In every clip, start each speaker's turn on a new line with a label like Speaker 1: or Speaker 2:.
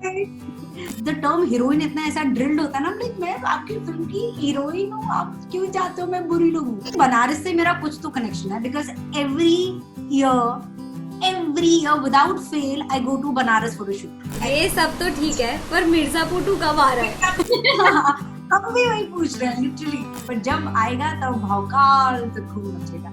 Speaker 1: The term heroine इतना ऐसा drilled होता है ना, लाइक मैं आपकी फिल्म की हीरोइन हूँ, आप क्यों चाहते हो मैं बुरी लगूं? बनारस से मेरा कुछ तो कनेक्शन है, because every year without fail I go to Banaras for a shoot.
Speaker 2: ये सब तो ठीक है, पर मिर्जापुर 2 कब आ रहा है?
Speaker 1: हम भी वही पूछ रहे हैं लिटरली, पर जब आएगा तब भौकाल तो खूब मचेगा।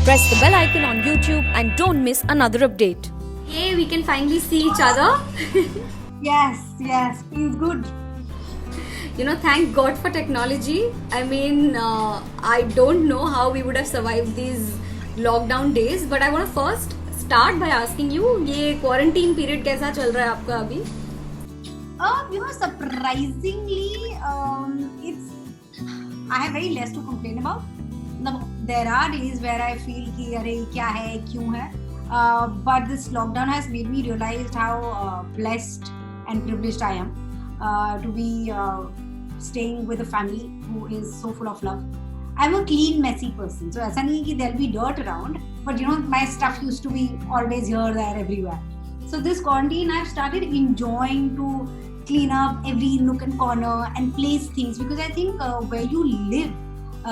Speaker 3: Press the bell icon on YouTube and don't miss another update.
Speaker 2: Hey, we can finally see each other.
Speaker 1: Yes, feels good.
Speaker 2: You know, thank God for technology. I mean, I don't know how we would have survived these lockdown days, but I want to first start by asking you, ये quarantine period कैसा चल रहा है आपका अभी?
Speaker 1: Surprisingly, I have very less to complain about. There are days where I feel कि अरे क्या है, क्यों है? But this lockdown has made me realize how blessed and privileged I am to be staying with a family who is so full of love. I'm a clean, messy person, so ऐसा नहीं है कि there'll be dirt around, but you know my stuff used to be always here, there, everywhere. So this quarantine, I've started enjoying to clean up every nook and corner and place things, because I think where you live,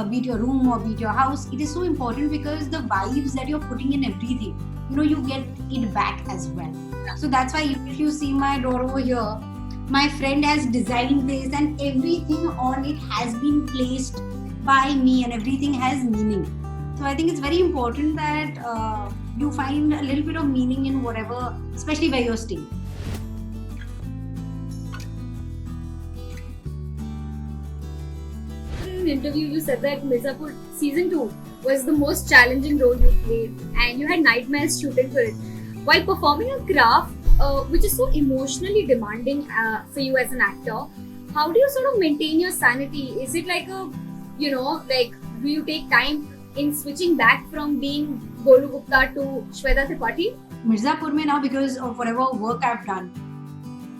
Speaker 1: be it your room or be it your house, it is so important, because the vibes that you're putting in everything, you know, you get it back as well. So that's why if you see my door over here, my friend has designed this and everything on it has been placed by me and everything has meaning. So I think it's very important that you find a little bit of meaning in whatever, especially where you're staying.
Speaker 2: In an interview, you said that Mirzapur season 2 was the most challenging role you played, and you had nightmares shooting for it. While performing a craft which is so emotionally demanding for you as an actor, how do you sort of maintain your sanity? Is it like a, you know, like do you take time in switching back from being Golu Gupta to Shweta Tripathi?
Speaker 1: Mirzapur mein now, because of whatever work I've done,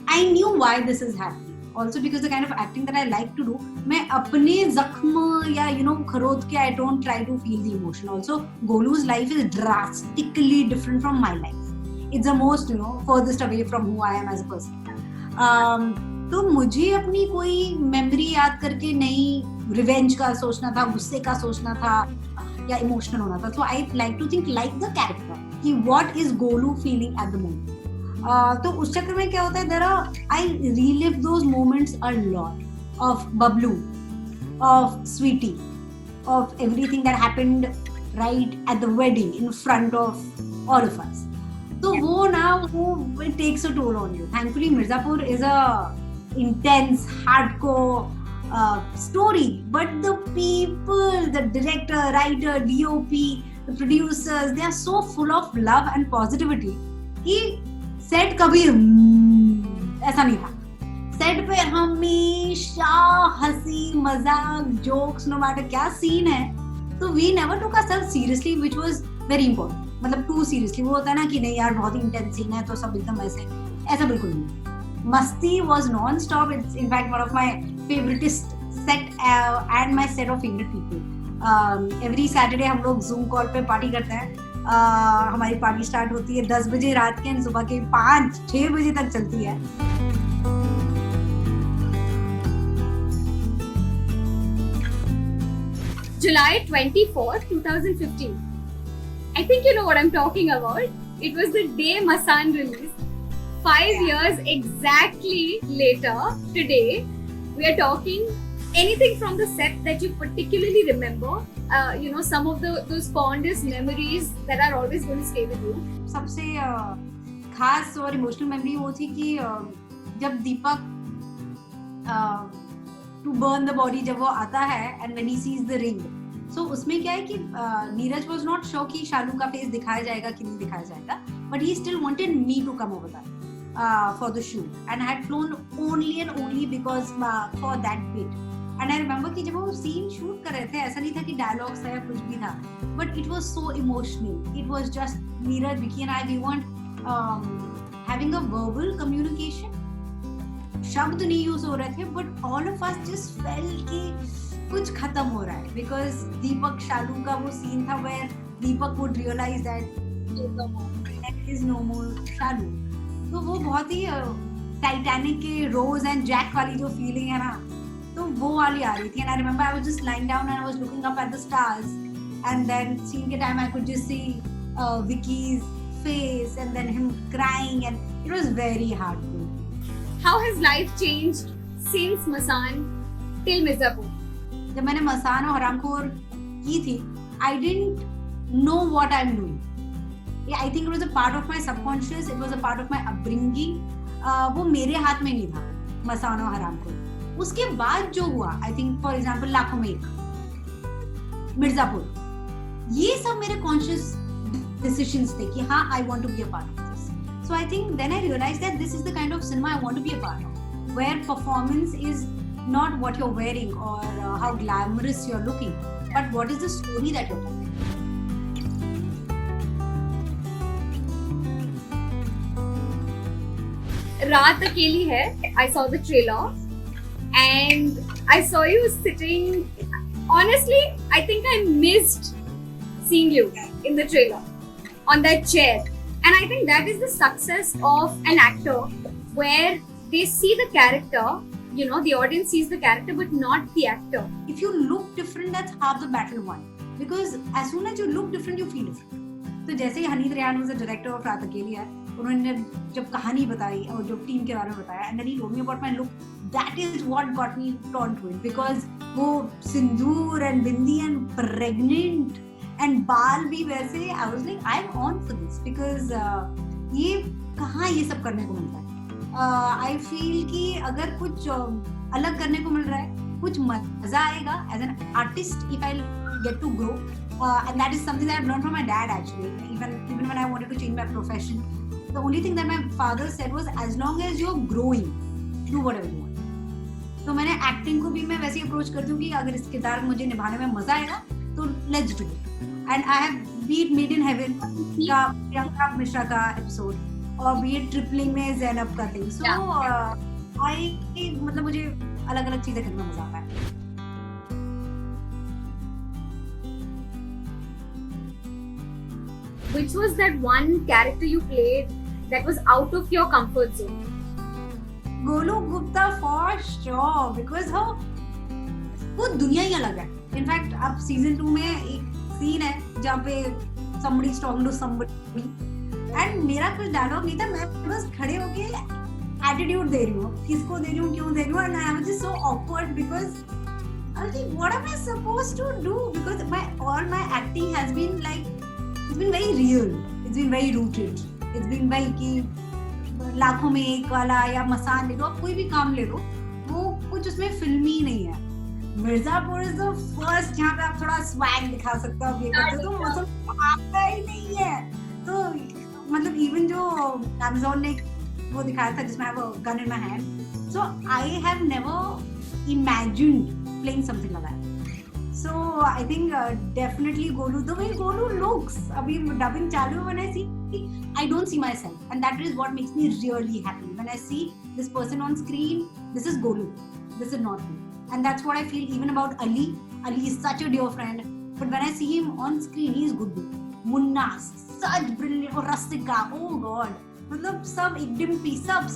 Speaker 1: I knew why this is happening. Also because the kind of acting that I like to do, मैं अपने जख्म या खरोद के I don't try to feel the emotion. Also, Golu's life is drastically different from my life. It's the most furthest away from who I am as a person. तो मुझे अपनी कोई memory याद करके नहीं रिवेंज का सोचना था, गुस्से का सोचना था या इमोशनल होना था. So I like to think like the character कि what is Golu feeling at the moment. तो उस चक्कर में क्या होता है, I relive those moments a lot of Bablu, of Sweetie, of everything that happened right at the wedding in front of all of us. So वो it takes a toll on you. Thankfully, Mirzapur is a intense, hardcore story, but the people, the director, writer, DOP, the producers, they are so full of love and positivity कि set कभी ऐसा नहीं था. Set पे हमेशा हंसी मजाक jokes, no matter क्या सीन है, तो we never took ourselves seriously, which was very important. मतलब टू सीरियसली वो होता है ना कि नहीं यार बहुत ही इंटेंस सीन है तो सब एकदम ऐसा बिल्कुल नहीं. Masti was non stop. It's in fact one of my favouritest set and my set of favourite people. Every Saturday हम लोग जूम कॉल पे पार्टी करते हैं. हमारी पार्टी स्टार्ट होती है 10 बजे रात के, सुबह के 5-6 बजे तक चलती है.
Speaker 2: July 24th, 2015. I think you know what I'm talking about. It was the day Masan released. 5 years exactly later, today, we are talking anything from the set that you particularly remember. Some of those fondest memories that are always going to stay with you.
Speaker 1: सबसे खास और emotional memory वो थी कि जब Deepak to burn the body जब वो आता है and when he sees the ring, so उसमें क्या है कि नीरज वाज नॉट श्योर कि शालू का फेस दिखाया जाएगा कि नहीं दिखाया जाएगा, but he still wanted me to come over that for the shoot, and I had flown only and only because for that bit. And I remember कि जब वो सीन शूट कर रहे थे, ऐसा नहीं था कि डायलॉग्स था या कुछ भी था, but it was so emotional. It was just Neeraj, Vicky and I, we want having a verbal communication. शब्द नहीं यूज हो रहे थे, but all of us just felt कि कुछ खत्म हो रहा है, बिकॉज दीपक शालू का वो सीन था where Deepak would realise that is no more Shalu. तो वो बहुत ही टाइटैनिक के रोज एंड जैक वाली जो फीलिंग है ना, तो वो वाली आ रही थी. And I remember I was just lying down and I was looking up at the stars, and then scene के time I could just see Vicky's face and then him crying, and it was very heartful.
Speaker 2: How has life changed since Masan till Mirzapur?
Speaker 1: जब मैंने मसान और हरामखोर की थी, I didn't know what I am doing. I think it was a part of my subconscious, it was a part of my upbringing. वो मेरे हाथ में नहीं था मसान और हरामखोर. उसके बाद जो हुआ, आई थिंक फॉर एग्जांपल लाखों में एक, मिर्जापुर, ये सब मेरे कॉन्शियस डिसीजंस थे कि हाँ, I want to be a part of this. So I think then I realised that this is the kind of cinema I want to be a part of, where performance is not what you're wearing or how glamorous you're looking, but what is the story that you're telling.
Speaker 2: Raat Akeli hai. I saw the trailer and I saw you sitting. Honestly, I think I missed seeing you in the trailer on that chair. And I think that is the success of an actor, where they see the character. You know, the audience sees the character but not the actor.
Speaker 1: If you look different, that's half the battle won. Because as soon as you look different, you feel different. तो जैसे ही हनीत Rehan was the director of रात अकेली है, उन्होंने जब कहानी बताई और जो टीम के बारे में बताया, and then he told me about my look, that is what got me drawn to it. Because वो सिंदूर and bindi and pregnant and बाल भी वैसे, I was like, I'm on for this. Because ये कहाँ ये सब करने को मिलता है. आई फील कि अगर कुछ अलग करने को मिल रहा है, कुछ मजा आएगा as an artist if I get to grow, and that is something that I have learned from my dad actually. Even when I wanted to change my profession, the only thing that my father said was as long as you are growing, do whatever you want. तो मैंने acting को भी मैं वैसे ही approach करती हूँ कि अगर इस किरदार मुझे निभाने में मजा आएगा तो let's do it. And I have been Made in Heaven का प्रियंका मिश्रा का एपिसोड, और बी एड ट्रिपलिंग में ज़ैनब का थिंग. सो आई मतलब मुझे अलग अलग चीजें करने में मजा आता है.
Speaker 2: Which was that one character you played that was out of your comfort zone?
Speaker 1: Golu Gupta for sure, because वो दुनिया ही अलग है. इनफैक्ट अब सीजन 2 में एक सीन है जहाँ पे somebody is talking to somebody and मेरा कुछ डायलॉग नहीं था, मैं बस खड़े होके एटीट्यूड दे रही हूँ, किसको दे रही हूँ, क्यों दे रही हूँ, and I was just so awkward because I was like what am I supposed to do, because my acting has been like, it's been very real, it's been very rooted, it's been very कि लाखों में एक वाला या मसान ले लो, आप कोई भी काम ले लो, वो कुछ उसमें फिल्मी नहीं है. मिर्जापुर इज द फर्स्ट जहाँ पे आप थोड़ा स्वैग दिखा सकते हो, ये करते हो, तो मतलब आता ही नहीं है. तो मतलब इवन जो Amazon ने वो दिखाया था जिसमें I have a gun in my hand, so I have never imagined playing something like that. So I think definitely Golu, the way Golu looks, अभी dubbing चालू when I see, I don't see myself, and that is what makes me really happy. When I see this person on screen, this is Golu, this is not me, and that's what I feel even about Ali. Ali is such a dear friend, but when I see him on screen, he is good. Munna, such brilliant, और रसिका, oh God, मतलब सब एक डिम्पी, सब